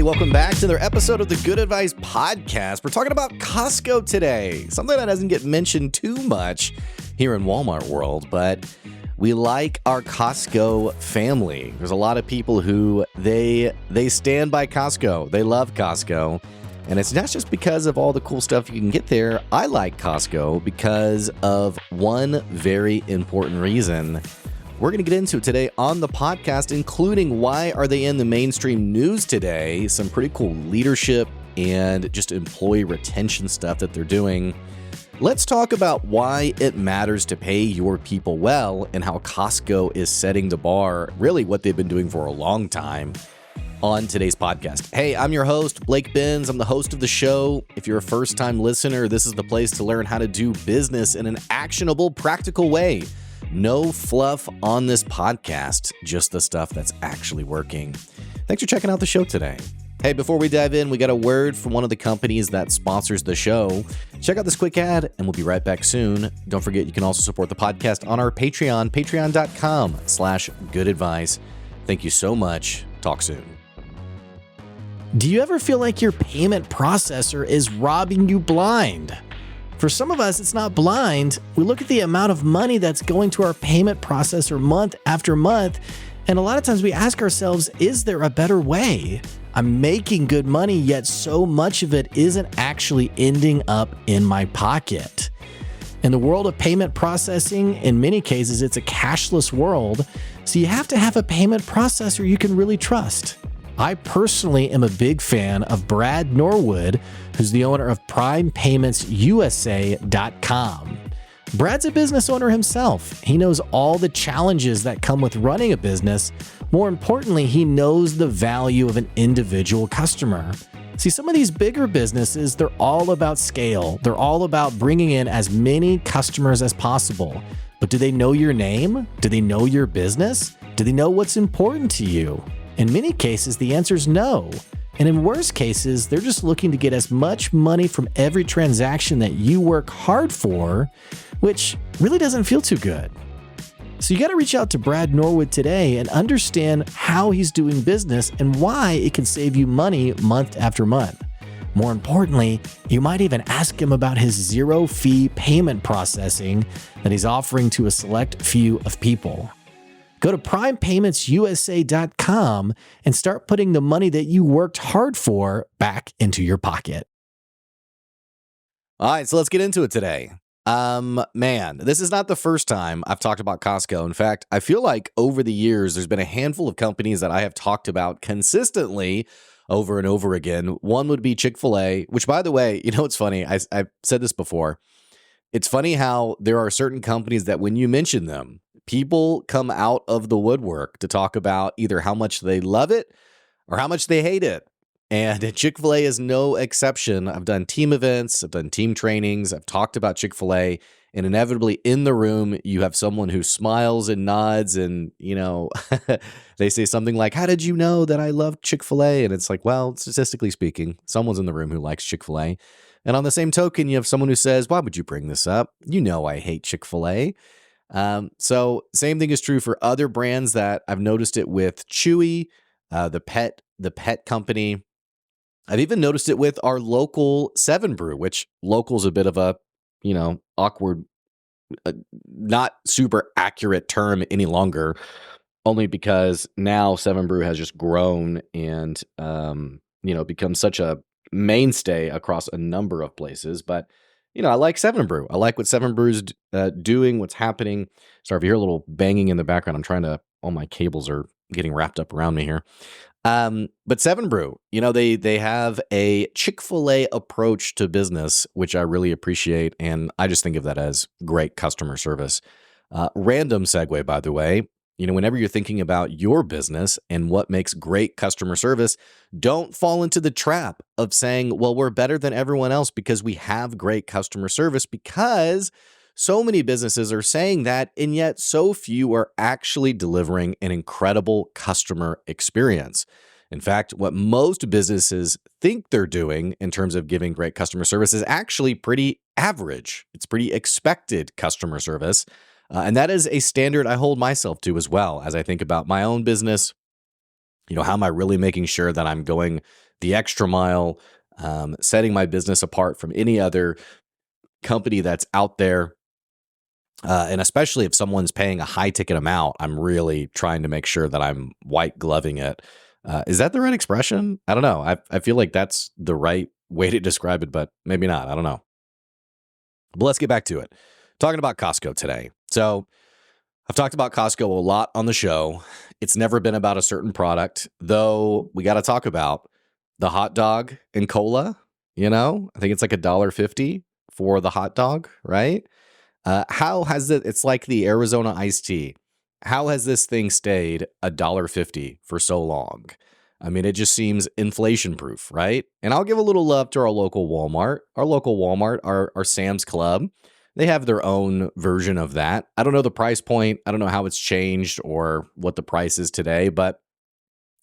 welcome back to another episode of the Good Advice Podcast. We're talking about Costco today, something that doesn't get mentioned too much here in Walmart world, but we like our Costco family. There's a lot of people who they stand by Costco. They love Costco, and it's not just because of all the cool stuff you can get there. I like Costco because of one very important reason. We're going to get into it today on the podcast, including why are they in the mainstream news today, some pretty cool leadership and just employee retention stuff that they're doing. Let's talk about why it matters to pay your people well and how Costco is setting the bar, really what they've been doing for a long time on today's podcast. Hey, I'm your host, Blake Benz. I'm the host of the show. If you're a first-time listener, this is the place to learn how to do business in an actionable, practical way. No fluff on this podcast, just the stuff that's actually working. Thanks for checking out the show today. Hey, before we dive in, we got a word from one of the companies that sponsors the show. Check out this quick ad, and we'll be right back soon. Don't forget, you can also support the podcast on our Patreon, patreon.com/goodadvice. Thank you so much. Talk soon. Do you ever feel like your payment processor is robbing you blind? For some of us, it's not blind. We look at the amount of money that's going to our payment processor month after month, and a lot of times we ask ourselves, is there a better way? I'm making good money, yet so much of it isn't actually ending up in my pocket. In the world of payment processing, in many cases, it's a cashless world, so you have to have a payment processor you can really trust. I personally am a big fan of Brad Norwood, who's the owner of PrimePaymentsUSA.com. Brad's a business owner himself. He knows all the challenges that come with running a business. More importantly, he knows the value of an individual customer. See, some of these bigger businesses, they're all about scale. They're all about bringing in as many customers as possible. But do they know your name? Do they know your business? Do they know what's important to you? In many cases, the answer is no. And in worst cases, they're just looking to get as much money from every transaction that you work hard for, which really doesn't feel too good. So you got to reach out to Brad Norwood today and understand how he's doing business and why it can save you money month after month. More importantly, you might even ask him about his zero-fee payment processing that he's offering to a select few of people. Go to PrimePaymentsUSA.com and start putting the money that you worked hard for back into your pocket. All right, so let's get into it today. Man, this is not the first time I've talked about Costco. In fact, I feel like over the years, there's been a handful of companies that I have talked about consistently over and over again. One would be Chick-fil-A, which, by the way, you know, it's funny. I've said this before. It's funny how there are certain companies that when you mention them, people come out of the woodwork to talk about either how much they love it or how much they hate it. And Chick-fil-A is no exception. I've done team events, I've done team trainings, I've talked about Chick-fil-A, and inevitably in the room, you have someone who smiles and nods and, you know, they say something like, how did you know that I love Chick-fil-A? And it's like, well, statistically speaking, someone's in the room who likes Chick-fil-A. And on the same token, you have someone who says, why would you bring this up? You know I hate Chick-fil-A. So same thing is true for other brands that I've noticed it with Chewy, the pet company. I've even noticed it with our local 7 Brew, which local's a bit of a, you know, awkward, not super accurate term any longer, only because now 7 Brew has just grown and, you know, become such a mainstay across a number of places. But you know, I like 7 Brew. I like what 7 Brew's doing, what's happening. Sorry if you hear a little banging in the background. All my cables are getting wrapped up around me here. But 7 Brew, you know, they have a Chick-fil-A approach to business, which I really appreciate. And I just think of that as great customer service. Random segue, by the way. You know, whenever you're thinking about your business and what makes great customer service, don't fall into the trap of saying, well, we're better than everyone else because we have great customer service, because so many businesses are saying that, and yet so few are actually delivering an incredible customer experience. In fact, what most businesses think they're doing in terms of giving great customer service is actually pretty average. It's pretty expected customer service. And that is a standard I hold myself to as well as I think about my own business. You know, how am I really making sure that I'm going the extra mile, setting my business apart from any other company that's out there. And especially if someone's paying a high ticket amount, I'm really trying to make sure that I'm white gloving it. Is that the right expression? I don't know. I feel like that's the right way to describe it, but maybe not. I don't know. But let's get back to it. Talking about Costco today. So I've talked about Costco a lot on the show. It's never been about a certain product, though we got to talk about the hot dog and cola. I think it's like $1.50 for the hot dog, right? How has it? It's like the Arizona iced tea. How has this thing stayed $1.50 for so long? I mean, it just seems inflation proof, right? And I'll give a little love to our local Walmart. Our Sam's Club. They have their own version of that. I don't know the price point. I don't know how it's changed or what the price is today, but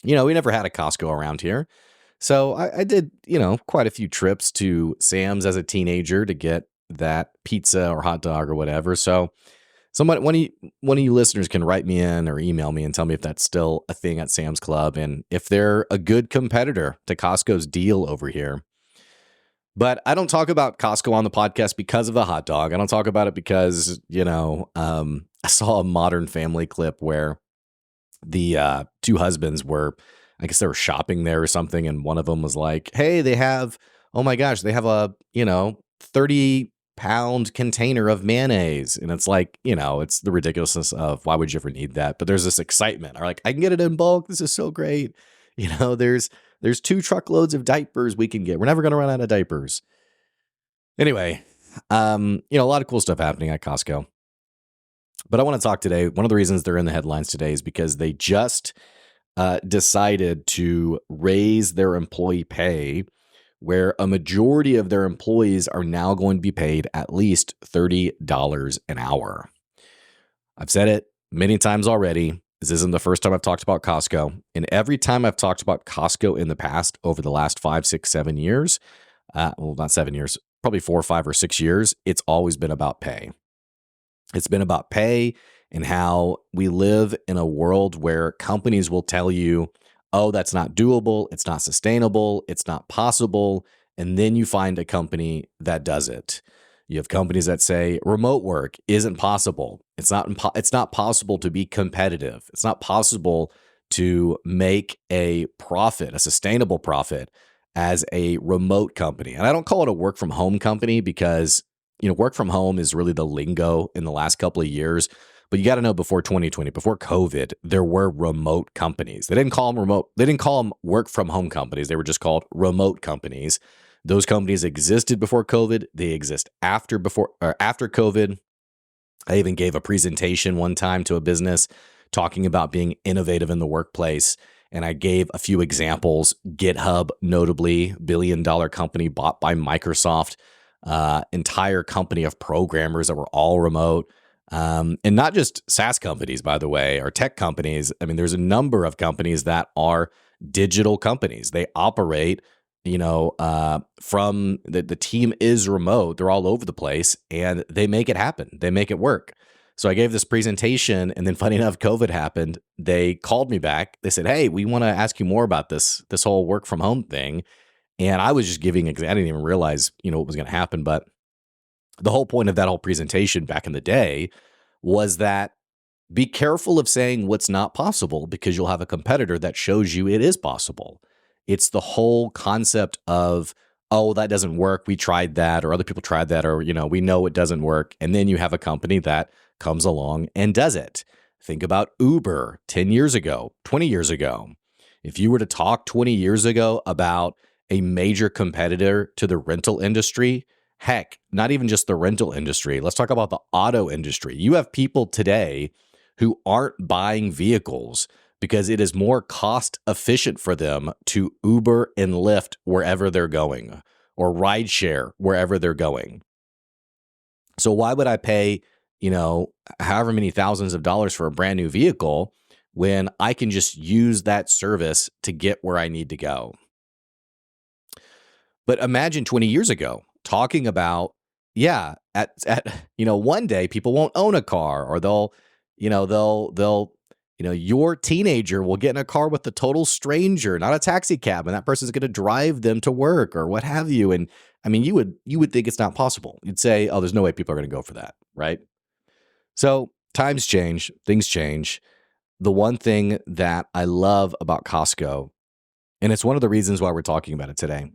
we never had a Costco around here. So I did, quite a few trips to Sam's as a teenager to get that pizza or hot dog or whatever. So somebody, one of you listeners can write me in or email me and tell me if that's still a thing at Sam's Club and if they're a good competitor to Costco's deal over here. But I don't talk about Costco on the podcast because of the hot dog. I don't talk about it because, I saw a Modern Family clip where the two husbands were, I guess they were shopping there or something. And one of them was like, hey, oh my gosh, they have a, 30-pound container of mayonnaise. And it's like, it's the ridiculousness of why would you ever need that? But there's this excitement. Or like, I can get it in bulk. This is so great. There's 2 truckloads of diapers we can get. We're never going to run out of diapers. Anyway, a lot of cool stuff happening at Costco. But I want to talk today. One of the reasons they're in the headlines today is because they just decided to raise their employee pay, where a majority of their employees are now going to be paid at least $30 an hour. I've said it many times already. This isn't the first time I've talked about Costco. And every time I've talked about Costco in the past, over the last 5, 6, 7 years, not 7 years, probably 4, 5, or 6 years, it's always been about pay. It's been about pay and how we live in a world where companies will tell you, oh, that's not doable, it's not sustainable, it's not possible. And then you find a company that does it. You have companies that say remote work isn't possible. It's not possible to be competitive. It's not possible to make a profit, a sustainable profit as a remote company. And I don't call it a work from home company because, work from home is really the lingo in the last couple of years. But you got to know before 2020, before COVID, there were remote companies. They didn't call them remote. They didn't call them work from home companies. They were just called remote companies. Those companies existed before COVID. They exist after COVID. I even gave a presentation one time to a business talking about being innovative in the workplace. And I gave a few examples. GitHub, notably, $1 billion company bought by Microsoft, entire company of programmers that were all remote. And not just SaaS companies, by the way, or tech companies. I mean, there's a number of companies that are digital companies. They operate, from the team is remote. They're all over the place and they make it happen. They make it work. So I gave this presentation and then funny enough, COVID happened. They called me back. They said, hey, we want to ask you more about this whole work from home thing. And I was just giving, I didn't even realize, what was going to happen. But the whole point of that whole presentation back in the day was that be careful of saying what's not possible because you'll have a competitor that shows you it is possible. It's the whole concept of, oh, that doesn't work. We tried that, or other people tried that, or, we know it doesn't work. And then you have a company that comes along and does it. Think about Uber 10 years ago, 20 years ago. If you were to talk 20 years ago about a major competitor to the rental industry, heck, not even just the rental industry. Let's talk about the auto industry. You have people today who aren't buying vehicles because it is more cost efficient for them to Uber and Lyft wherever they're going or rideshare wherever they're going. So why would I pay, however many thousands of dollars for a brand new vehicle when I can just use that service to get where I need to go? But imagine 20 years ago talking about, at one day people won't own a car or they'll Your teenager will get in a car with a total stranger, not a taxi cab, and that person's going to drive them to work or what have you. And I mean, you would think it's not possible. You'd say, "Oh, there's no way people are going to go for that," right? So times change, things change. The one thing that I love about Costco, and it's one of the reasons why we're talking about it today,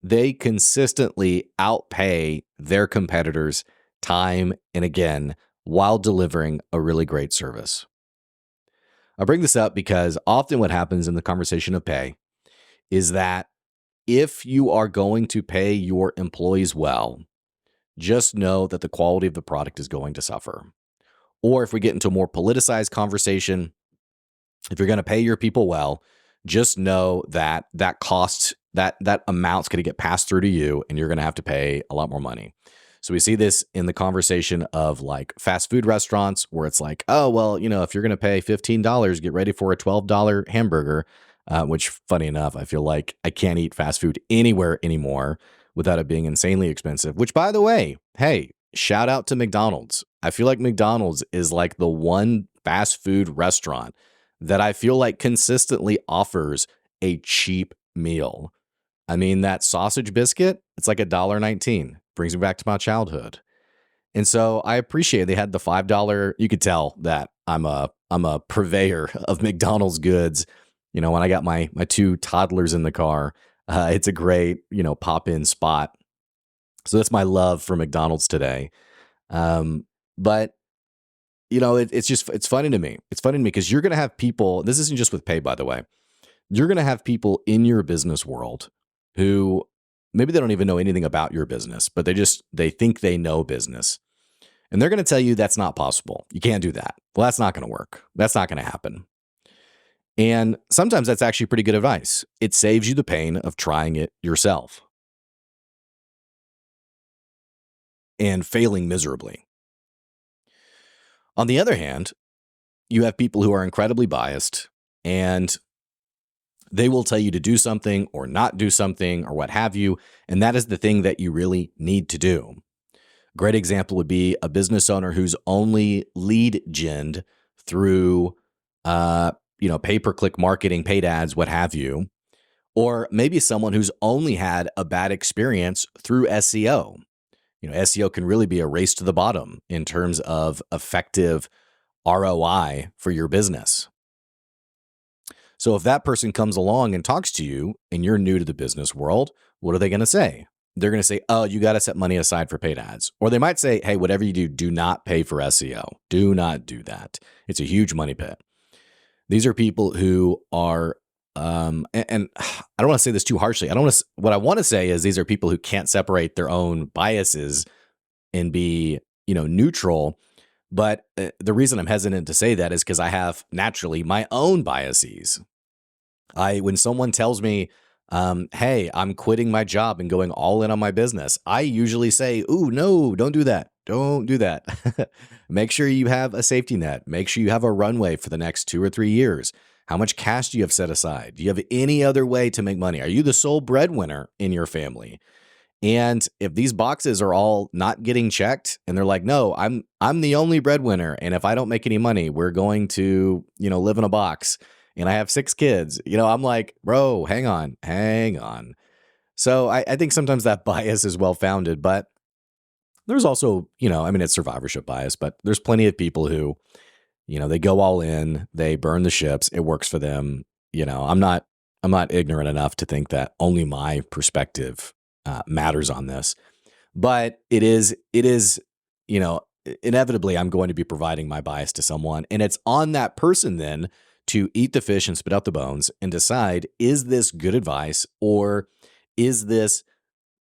they consistently outpay their competitors time and again while delivering a really great service. I bring this up because often what happens in the conversation of pay is that if you are going to pay your employees well, just know that the quality of the product is going to suffer. Or if we get into a more politicized conversation, if you're going to pay your people well, just know that that cost, that amount's going to get passed through to you, and you're going to have to pay a lot more money. So we see this in the conversation of like fast food restaurants where it's like, oh, well, if you're going to pay $15, get ready for a $12 hamburger, which funny enough, I feel like I can't eat fast food anywhere anymore without it being insanely expensive, which by the way, hey, shout out to McDonald's. I feel like McDonald's is like the one fast food restaurant that I feel like consistently offers a cheap meal. I mean, that sausage biscuit, it's like $1.19. Brings me back to my childhood. And so I appreciate they had the $5. You could tell that I'm a purveyor of McDonald's goods. When I got my two toddlers in the car, it's a great, pop-in spot. So that's my love for McDonald's today. But it's funny to me. It's funny to me because you're going to have people, this isn't just with pay, by the way. You're going to have people in your business world who maybe they don't even know anything about your business, but they think they know business. And they're going to tell you that's not possible. You can't do that. Well, that's not going to work. That's not going to happen. And sometimes that's actually pretty good advice. It saves you the pain of trying it yourself and failing miserably. On the other hand, you have people who are incredibly biased and they will tell you to do something or not do something or what have you. And that is the thing that you really need to do. Great example would be a business owner who's only lead gen through, pay-per-click marketing, paid ads, what have you. Or maybe someone who's only had a bad experience through SEO. SEO can really be a race to the bottom in terms of effective ROI for your business. So if that person comes along and talks to you and you're new to the business world, what are they going to say? They're going to say, oh, you got to set money aside for paid ads. Or they might say, hey, whatever you do, do not pay for SEO. Do not do that. It's a huge money pit. These are people who are, and I don't want to say this too harshly. What I want to say is these are people who can't separate their own biases and be, neutral. But the reason I'm hesitant to say that is because I have naturally my own biases. When someone tells me, hey, I'm quitting my job and going all in on my business, I usually say, ooh, no, don't do that. Don't do that. Make sure you have a safety net. Make sure you have a runway for the next 2 or 3 years. How much cash do you have set aside? Do you have any other way to make money? Are you the sole breadwinner in your family? And if these boxes are all not getting checked and they're like, no, I'm the only breadwinner. And if I don't make any money, we're going to, live in a box and I have 6 kids, I'm like, bro, hang on. So I think sometimes that bias is well-founded, but there's also, it's survivorship bias, but there's plenty of people who, they go all in, they burn the ships. It works for them. I'm not ignorant enough to think that only my perspective matters on this, but it is, inevitably I'm going to be providing my bias to someone, and it's on that person then to eat the fish and spit out the bones and decide, is this good advice or is this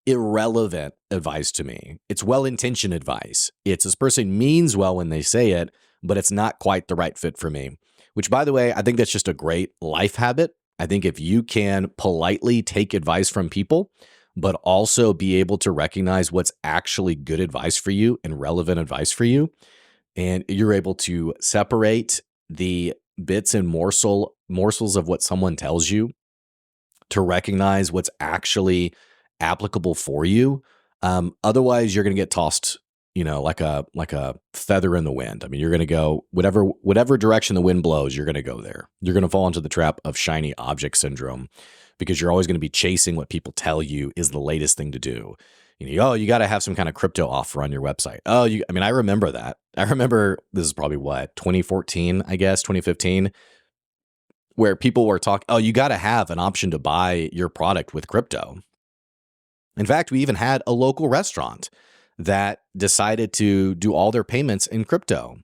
irrelevant advice to me? It's well-intentioned advice. It's this person means well when they say it, but it's not quite the right fit for me, which by the way, I think that's just a great life habit. I think if you can politely take advice from people, but also be able to recognize what's actually good advice for you and relevant advice for you, and you're able to separate the bits and morsels of what someone tells you to recognize what's actually applicable for you. Otherwise, you're going to get tossed, like a feather in the wind. I mean, you're going to go whatever direction the wind blows, you're going to go there. You're going to fall into the trap of shiny object syndrome because you're always going to be chasing what people tell you is the latest thing to do. Oh, you got to have some kind of crypto offer on your website. I mean, I remember that. I remember this is probably 2014, I guess, 2015, where people were talking, oh, you got to have an option to buy your product with crypto. In fact, we even had a local restaurant that decided to do all their payments in crypto.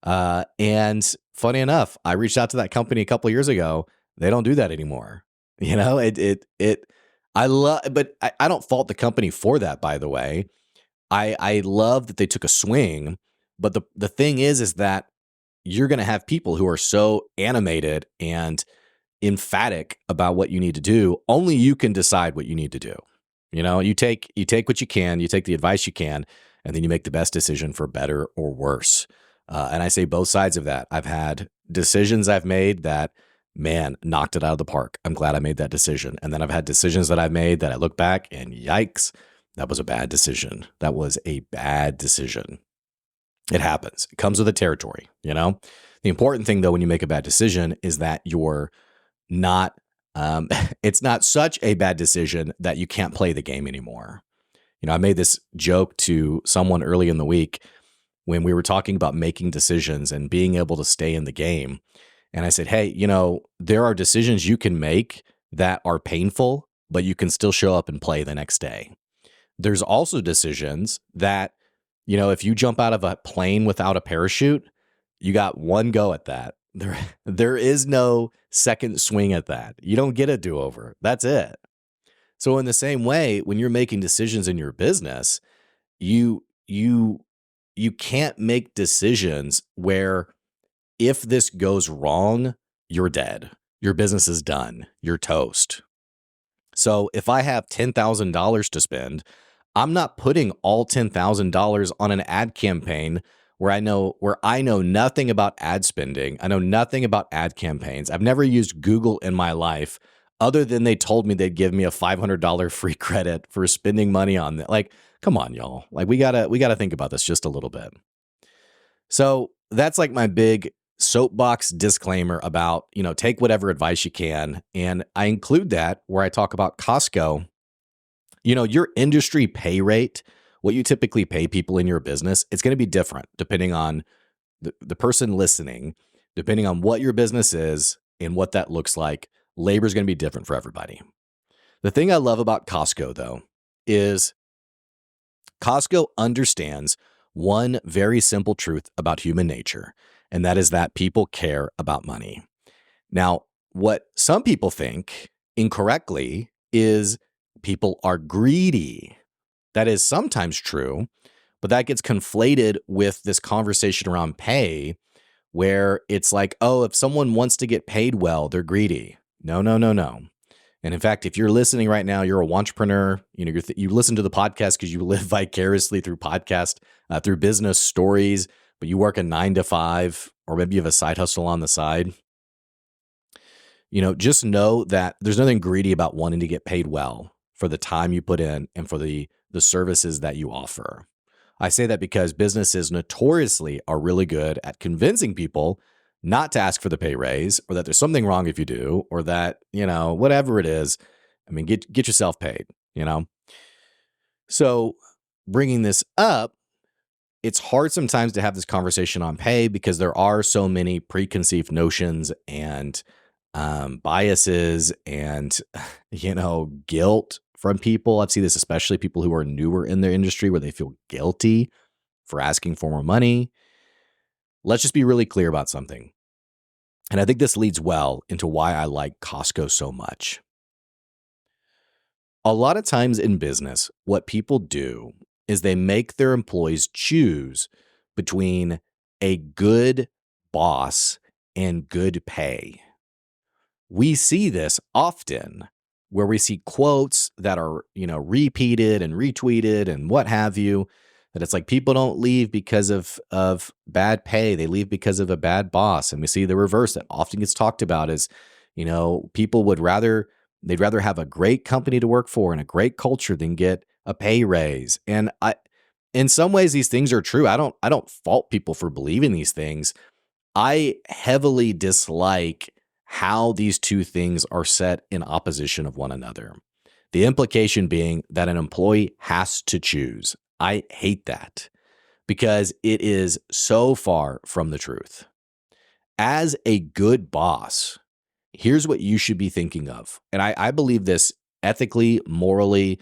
And funny enough, I reached out to that company a couple of years ago. They don't do that anymore. I love, but I don't fault the company for that, by the way. I love that they took a swing, but the thing is that you're going to have people who are so animated and emphatic about what you need to do. Only you can decide what you need to do. You take what you can, you take the advice you can, and then you make the best decision for better or worse. And I say both sides of that. I've had decisions I've made that, man, knocked it out of the park. I'm glad I made that decision. And then I've had decisions that I've made that I look back and yikes, that was a bad decision. That was a bad decision. It happens. It comes with the territory, The important thing, though, when you make a bad decision is that you're not, it's not such a bad decision that you can't play the game anymore. I made this joke to someone early in the week when we were talking about making decisions and being able to stay in the game. And I said, hey, there are decisions you can make that are painful, but you can still show up and play the next day. There's also decisions that, if you jump out of a plane without a parachute, you got one go at that. There is no second swing at that. You don't get a do-over. That's it. So in the same way, when you're making decisions in your business, you can't make decisions where if this goes wrong, you're dead. Your business is done. You're toast. So if I have $10,000 to spend, I'm not putting all $10,000 on an ad campaign where I know nothing about ad spending. I know nothing about ad campaigns. I've never used Google in my life other than they told me they'd give me a $500 free credit for spending money on that. Like, come on, y'all. Like we gotta think about this just a little bit. So that's like my big soapbox disclaimer about, take whatever advice you can. And I include that where I talk about Costco. Your industry pay rate, what you typically pay people in your business, it's going to be different depending on the person listening, depending on what your business is and what that looks like. Labor is going to be different for everybody. The thing I love about Costco, though, is Costco understands one very simple truth about human nature, and that is that people care about money. Now, what some people think incorrectly is people are greedy. That is sometimes true, but that gets conflated with this conversation around pay where it's like, oh, if someone wants to get paid well, they're greedy. No. And in fact, if you're listening right now, you're a entrepreneur, you listen to the podcast because you live vicariously through podcast, through business stories, but you work a 9 to 5, or maybe you have a side hustle on the side. Just know that there's nothing greedy about wanting to get paid well for the time you put in and for the services that you offer. I say that because businesses notoriously are really good at convincing people not to ask for the pay raise, or that there's something wrong if you do, or that, whatever it is. I mean, get yourself paid, So bringing this up, it's hard sometimes to have this conversation on pay because there are so many preconceived notions and biases and, guilt from people. I've seen this, especially people who are newer in their industry where they feel guilty for asking for more money. Let's just be really clear about something. And I think this leads well into why I like Costco so much. A lot of times in business, what people do is they make their employees choose between a good boss and good pay. We see this often where we see quotes that are, repeated and retweeted and what have you, that it's like people don't leave because of bad pay. They leave because of a bad boss. And we see the reverse that often gets talked about is, people they'd rather have a great company to work for and a great culture than get a pay raise. And in some ways these things are true. I don't fault people for believing these things. I heavily dislike how these two things are set in opposition of one another. The implication being that an employee has to choose. I hate that because it is so far from the truth. As a good boss, here's what you should be thinking of. And I believe this ethically, morally.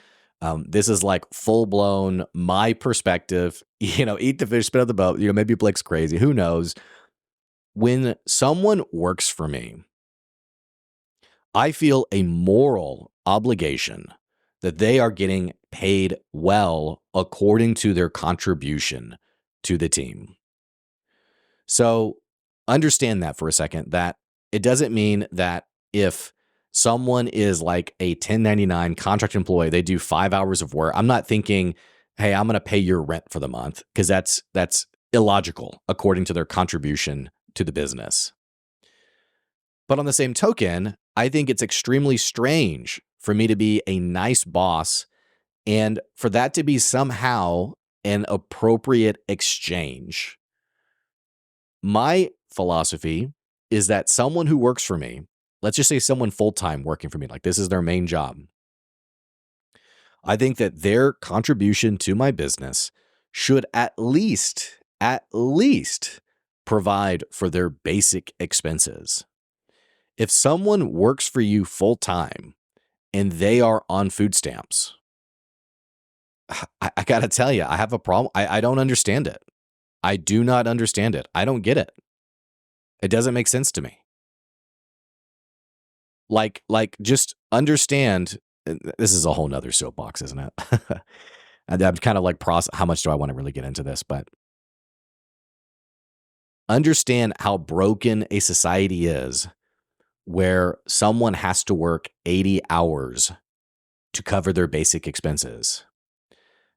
This is like full blown my perspective. Eat the fish, spit out the boat. Maybe Blake's crazy. Who knows? When someone works for me, I feel a moral obligation that they are getting paid well according to their contribution to the team. So understand that for a second, that it doesn't mean that if someone is like a 1099 contract employee, they do 5 hours of work. I'm not thinking, hey, I'm going to pay your rent for the month, because that's illogical according to their contribution to the business. But on the same token, I think it's extremely strange for me to be a nice boss and for that to be somehow an appropriate exchange. My philosophy is that someone who works for me, let's just say someone full-time working for me, like this is their main job, I think that their contribution to my business should at least provide for their basic expenses. If someone works for you full-time and they are on food stamps, I got to tell you, I have a problem. I don't understand it. I do not understand it. I don't get it. It doesn't make sense to me. Like just understand, this is a whole nother soapbox, isn't it? I'm kind of like, how much do I want to really get into this? But understand how broken a society is where someone has to work 80 hours to cover their basic expenses.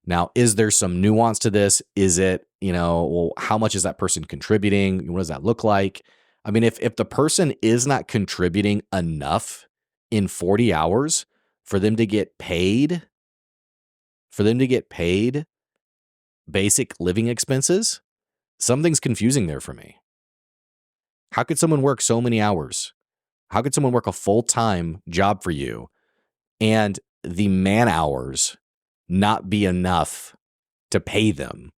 Now, is there some nuance to this? Is it, well, how much is that person contributing? What does that look like? I mean, if the person is not contributing enough in 40 hours for them to get paid basic living expenses, something's confusing there for me. How could someone work so many hours? How could someone work a full-time job for you and the man hours not be enough to pay them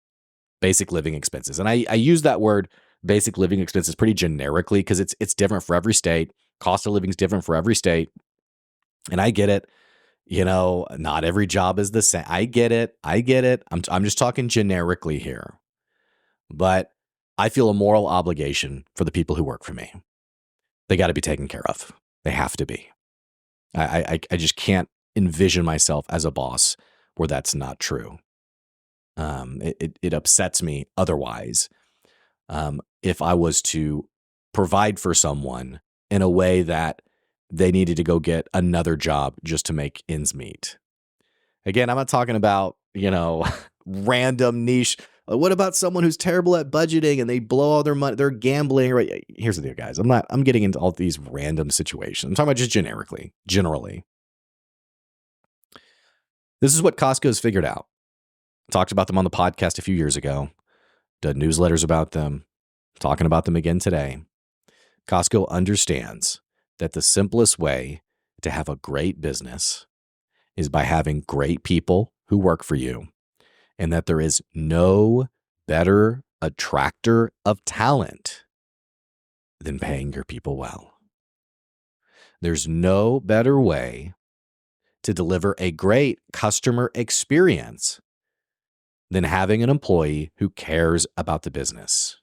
basic living expenses? And I use that word basic living expenses pretty generically because it's different for every state. Cost of living is different for every state. And I get it. Not every job is the same. I get it. I'm just talking generically here. But I feel a moral obligation for the people who work for me. They got to be taken care of. They have to be. I just can't envision myself as a boss where that's not true. It upsets me otherwise. If I was to provide for someone in a way that they needed to go get another job just to make ends meet. Again, I'm not talking about, random niche. What about someone who's terrible at budgeting and they blow all their money? They're gambling. Right? Here's the deal, guys. I'm getting into all these random situations. I'm talking about just generally. This is what Costco's figured out. Talked about them on the podcast a few years ago. Did newsletters about them. Talking about them again today. Costco understands that the simplest way to have a great business is by having great people who work for you, and that there is no better attractor of talent than paying your people well. There's no better way to deliver a great customer experience than having an employee who cares about the business.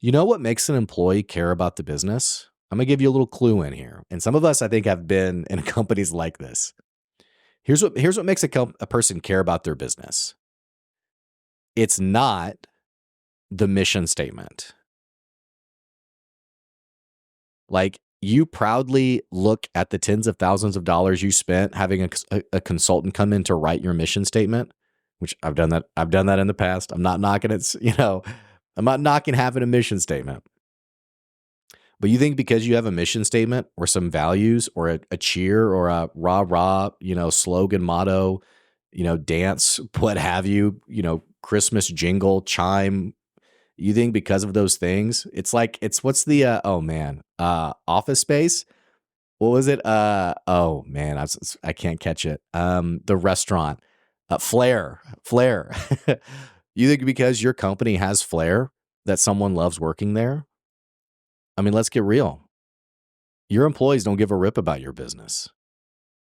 You know what makes an employee care about the business? I'm going to give you a little clue in here. And some of us, I think, have been in companies like this. Here's what makes a person care about their business. It's not the mission statement. Like, you proudly look at the tens of thousands of dollars you spent having a consultant come in to write your mission statement, which I've done that. I've done that in the past. I'm not knocking it. I'm not knocking having a mission statement. But you think because you have a mission statement or some values or a cheer or a rah-rah, slogan, motto, dance, what have you, Christmas jingle, chime. You think because of those things, it's like, what's the, oh man, Office Space? What was it? Oh man, I can't catch it. The restaurant, Flair. You think because your company has flair that someone loves working there? I mean, let's get real. Your employees don't give a rip about your business.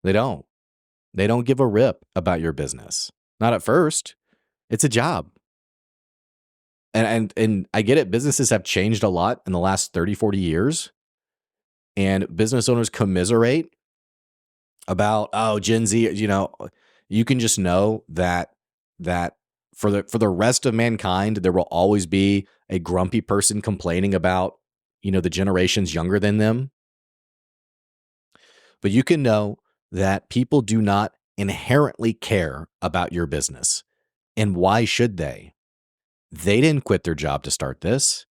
They don't. They don't give a rip about your business. Not at first. It's a job. And I get it. Businesses have changed a lot in the last 30, 40 years. And business owners commiserate about, oh, Gen Z, you can just know that for the rest of mankind, there will always be a grumpy person complaining about, the generations younger than them. But you can know that people do not inherently care about your business. And why should they? They didn't quit their job to start this.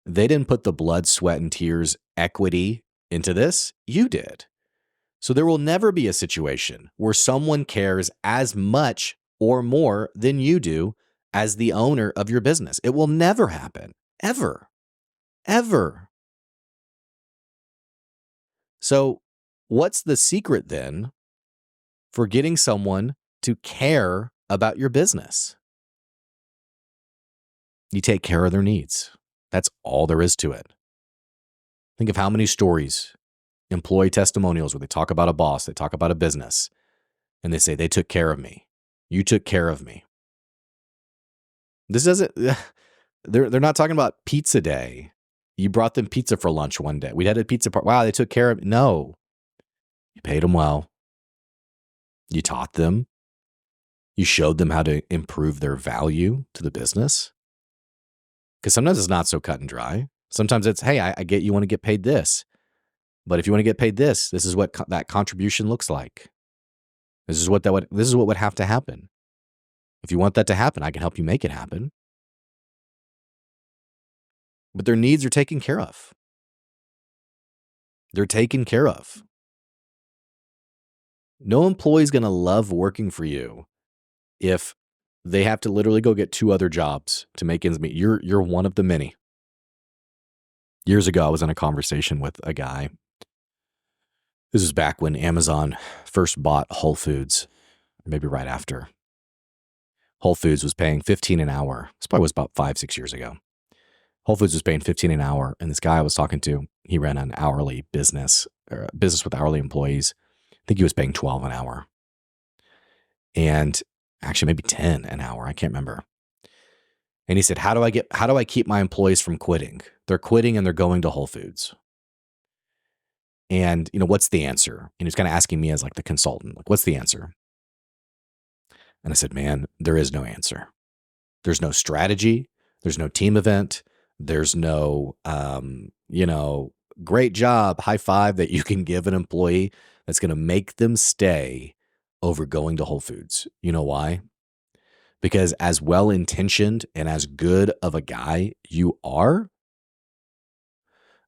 They didn't put the blood, sweat, and tears equity into this. You did. So there will never be a situation where someone cares as much or more than you do as the owner of your business. It will never happen. Ever. Ever. So what's the secret then for getting someone to care about your business? You take care of their needs. That's all there is to it. Think of how many stories, employee testimonials where they talk about a boss, they talk about a business, and they say, they took care of me. You took care of me. This doesn't, they're not talking about pizza day. You brought them pizza for lunch one day. We had a pizza party. Wow, they took care of me. No. You paid them well. You taught them. You showed them how to improve their value to the business. Because sometimes it's not so cut and dry. Sometimes it's, hey, I get you want to get paid this. But if you want to get paid this is what that contribution looks like. This is what would have to happen. If you want that to happen, I can help you make it happen. But their needs are taken care of. They're taken care of. No employee is going to love working for you if they have to literally go get 2 other jobs to make ends meet. You're one of the many. Years ago, I was in a conversation with a guy. This was back when Amazon first bought Whole Foods, maybe right after. Whole Foods was paying $15 an hour. This probably was about 5-6 years ago. Whole Foods was paying $15 an hour, and this guy I was talking to, he ran an hourly business, or a business with hourly employees. I think he was paying $12 an hour. And actually maybe 10 an hour. I can't remember. And he said, how do I keep my employees from quitting? They're quitting and they're going to Whole Foods. And, what's the answer? And he's kind of asking me as like the consultant, like, what's the answer? And I said, man, there is no answer. There's no strategy. There's no team event. There's no, great job, high five that you can give an employee that's going to make them stay over going to Whole Foods. You know why? Because as well-intentioned and as good of a guy you are,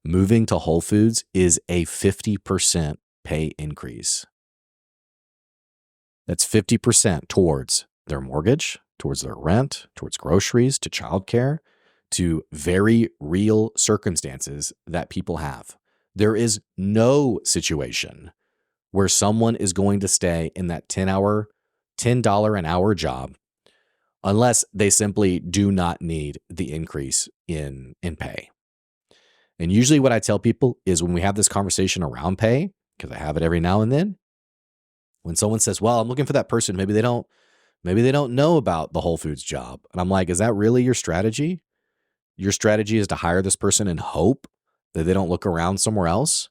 moving to Whole Foods is a 50% pay increase. That's 50% towards their mortgage, towards their rent, towards groceries, to childcare, to very real circumstances that people have. There is no situation where someone is going to stay in that $10 an hour job unless they simply do not need the increase in pay. And usually what I tell people is when we have this conversation around pay, because I have it every now and then, when someone says, well, I'm looking for that person, maybe they don't know about the Whole Foods job. And I'm like, is that really your strategy? Your strategy is to hire this person and hope that they don't look around somewhere else?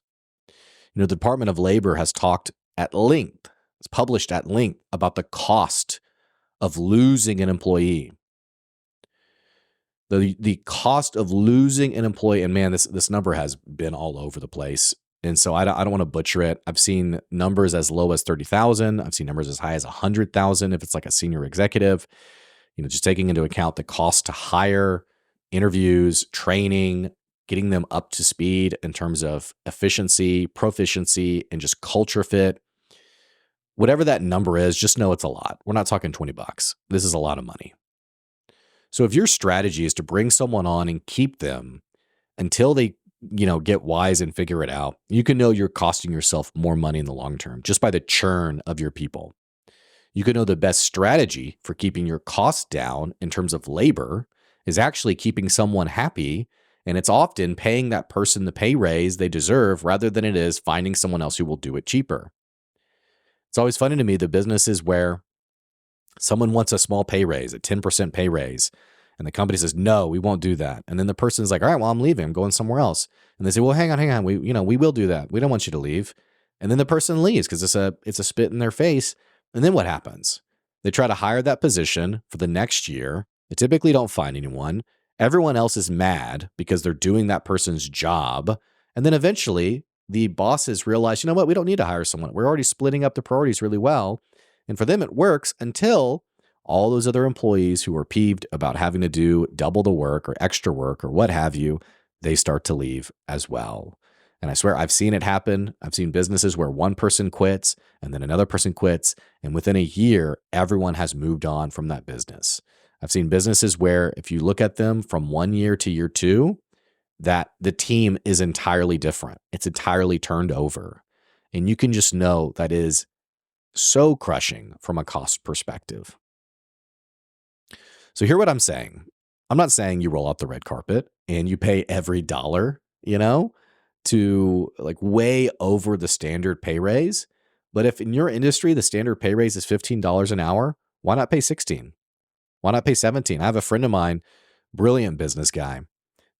The Department of Labor has talked at length, it's published at length about the cost of losing an employee. The cost of losing an employee, and man, this number has been all over the place. And so I don't want to butcher it. I've seen numbers as low as 30,000. I've seen numbers as high as 100,000 if it's like a senior executive. Just taking into account the cost to hire, interviews, training, getting them up to speed in terms of efficiency, proficiency, and just culture fit. Whatever that number is, just know it's a lot. We're not talking 20 bucks. This is a lot of money. So if your strategy is to bring someone on and keep them until they, get wise and figure it out, you can know you're costing yourself more money in the long term just by the churn of your people. You can know the best strategy for keeping your costs down in terms of labor is actually keeping someone happy. And it's often paying that person the pay raise they deserve rather than it is finding someone else who will do it cheaper. It's always funny to me, the businesses where someone wants a small pay raise, a 10% pay raise, and the company says, no, we won't do that. And then the person's like, all right, well, I'm leaving. I'm going somewhere else. And they say, well, hang on. We will do that. We don't want you to leave. And then the person leaves because it's a spit in their face. And then what happens? They try to hire that position for the next year. They typically don't find anyone. Everyone else is mad because they're doing that person's job. And then eventually the bosses realize, you know what? We don't need to hire someone. We're already splitting up the priorities really well. And for them, it works until all those other employees who are peeved about having to do double the work or extra work or what have you, they start to leave as well. And I swear I've seen it happen. I've seen businesses where one person quits and then another person quits. And within a year, everyone has moved on from that business. I've seen businesses where if you look at them from 1 year to year 2, that the team is entirely different. It's entirely turned over. And you can just know that is so crushing from a cost perspective. So hear what I'm saying. I'm not saying you roll out the red carpet and you pay every dollar, to like way over the standard pay raise. But if in your industry, the standard pay raise is $15 an hour, why not pay 16? Why not pay 17? I have a friend of mine, brilliant business guy,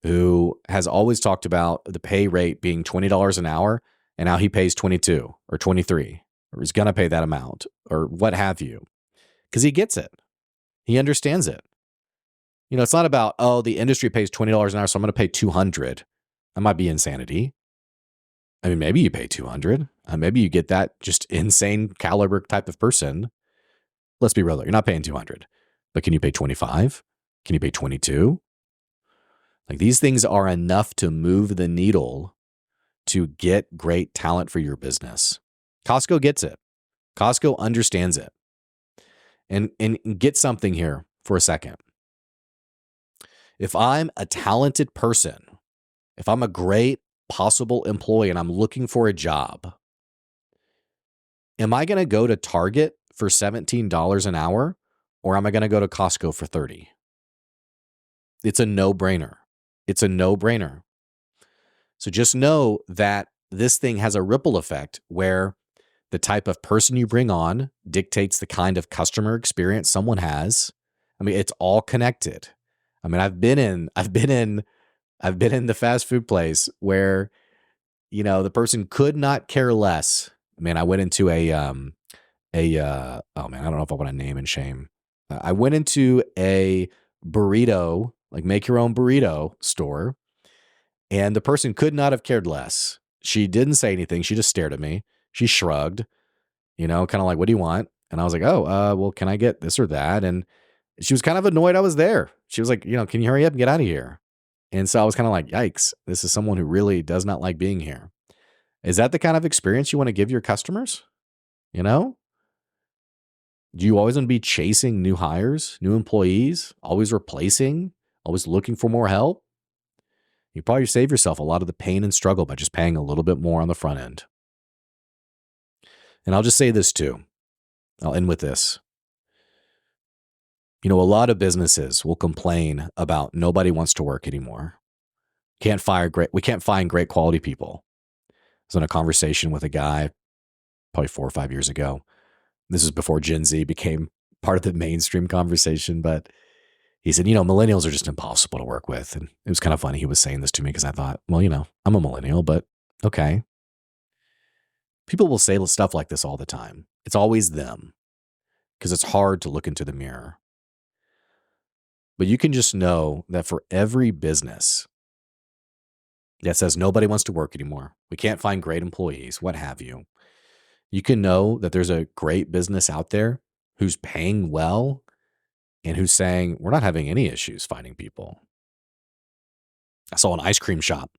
who has always talked about the pay rate being $20 an hour. And now he pays 22 or 23, or he's going to pay that amount or what have you, because he gets it. He understands it. It's not about, the industry pays $20 an hour, so I'm going to pay 200. That might be insanity. I mean, maybe you pay 200. Maybe you get that just insane caliber type of person. Let's be real though. You're not paying 200, but can you pay 25? Can you pay 22? Like, these things are enough to move the needle to get great talent for your business. Costco gets it. Costco understands it. And get something here for a second. If I'm a talented person, if I'm a great possible employee and I'm looking for a job, am I going to go to Target for $17 an hour, or am I going to go to Costco for $30? It's a no-brainer. It's a no-brainer. So just know that this thing has a ripple effect where the type of person you bring on dictates the kind of customer experience someone has. I mean, it's all connected. I mean, I've been in the fast food place where, the person could not care less. Man, I went into I don't know if I want to name and shame. I went into a burrito, like make your own burrito store, and the person could not have cared less. She didn't say anything. She just stared at me. She shrugged, kind of like, what do you want? And I was like, well, can I get this or that? And she was kind of annoyed I was there. She was like, can you hurry up and get out of here? And so I was kind of like, yikes, this is someone who really does not like being here. Is that the kind of experience you want to give your customers? Do you always want to be chasing new hires, new employees, always replacing, always looking for more help? You probably save yourself a lot of the pain and struggle by just paying a little bit more on the front end. And I'll just say this too. I'll end with this. A lot of businesses will complain about nobody wants to work anymore. We can't find great quality people. I was in a conversation with a guy probably 4 or 5 years ago. This is before Gen Z became part of the mainstream conversation, but he said, millennials are just impossible to work with. And it was kind of funny he was saying this to me because I thought, well, I'm a millennial, but okay. People will say stuff like this all the time. It's always them because it's hard to look into the mirror. But you can just know that for every business that says nobody wants to work anymore, we can't find great employees, what have you, you can know that there's a great business out there who's paying well and who's saying, we're not having any issues finding people. I saw an ice cream shop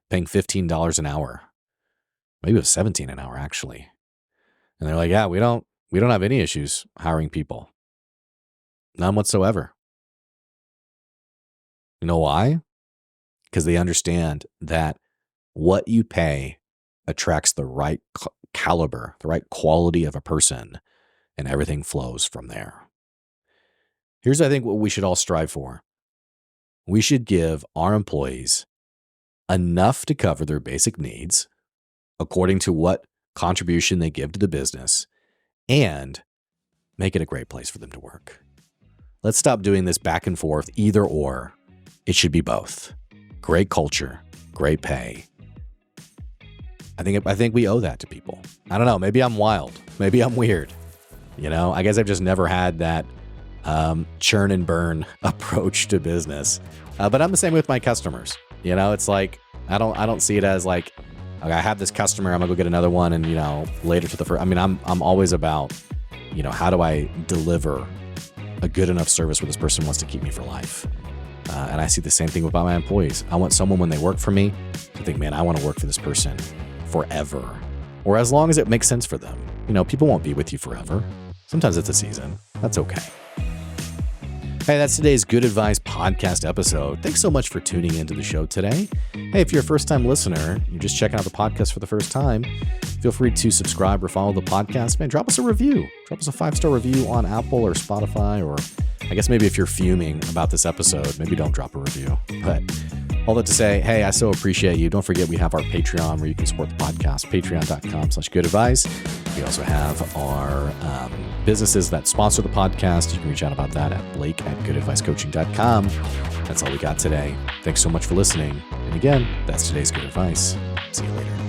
paying $15 an hour. Maybe it was $17 an hour, actually. And they're like, yeah, we don't We don't have any issues hiring people. None whatsoever. You know why? Because they understand that what you pay attracts the right caliber, the right quality of a person, and everything flows from there. Here's, I think, what we should all strive for. We should give our employees enough to cover their basic needs according to what contribution they give to the business and make it a great place for them to work. Let's stop doing this back and forth, either or. It should be both. Great culture, great pay. I think we owe that to people. I don't know. Maybe I'm wild. Maybe I'm weird. I guess I've just never had that churn and burn approach to business. But I'm the same with my customers. It's like I don't see it as like, okay, I have this customer, I'm gonna go get another one, and later to the first. I mean, I'm always about how do I deliver a good enough service where this person wants to keep me for life. And I see the same thing about my employees. I want someone when they work for me to think, man, I want to work for this person forever, or as long as it makes sense for them. People won't be with you forever. Sometimes it's a season. That's okay. Hey, that's today's Good Advice podcast episode. Thanks so much for tuning into the show today. Hey, if you're a first-time listener, you're just checking out the podcast for the first time, feel free to subscribe or follow the podcast. Man, drop us a review. Drop us a 5-star review on Apple or Spotify, or I guess maybe if you're fuming about this episode, maybe don't drop a review. But all that to say, hey, I so appreciate you. Don't forget we have our Patreon where you can support the podcast, patreon.com/goodadvice. We also have our businesses that sponsor the podcast. You can reach out about that at blake@goodadvicecoaching.com. That's all we got today. Thanks so much for listening. And again, that's today's Good Advice. See you later.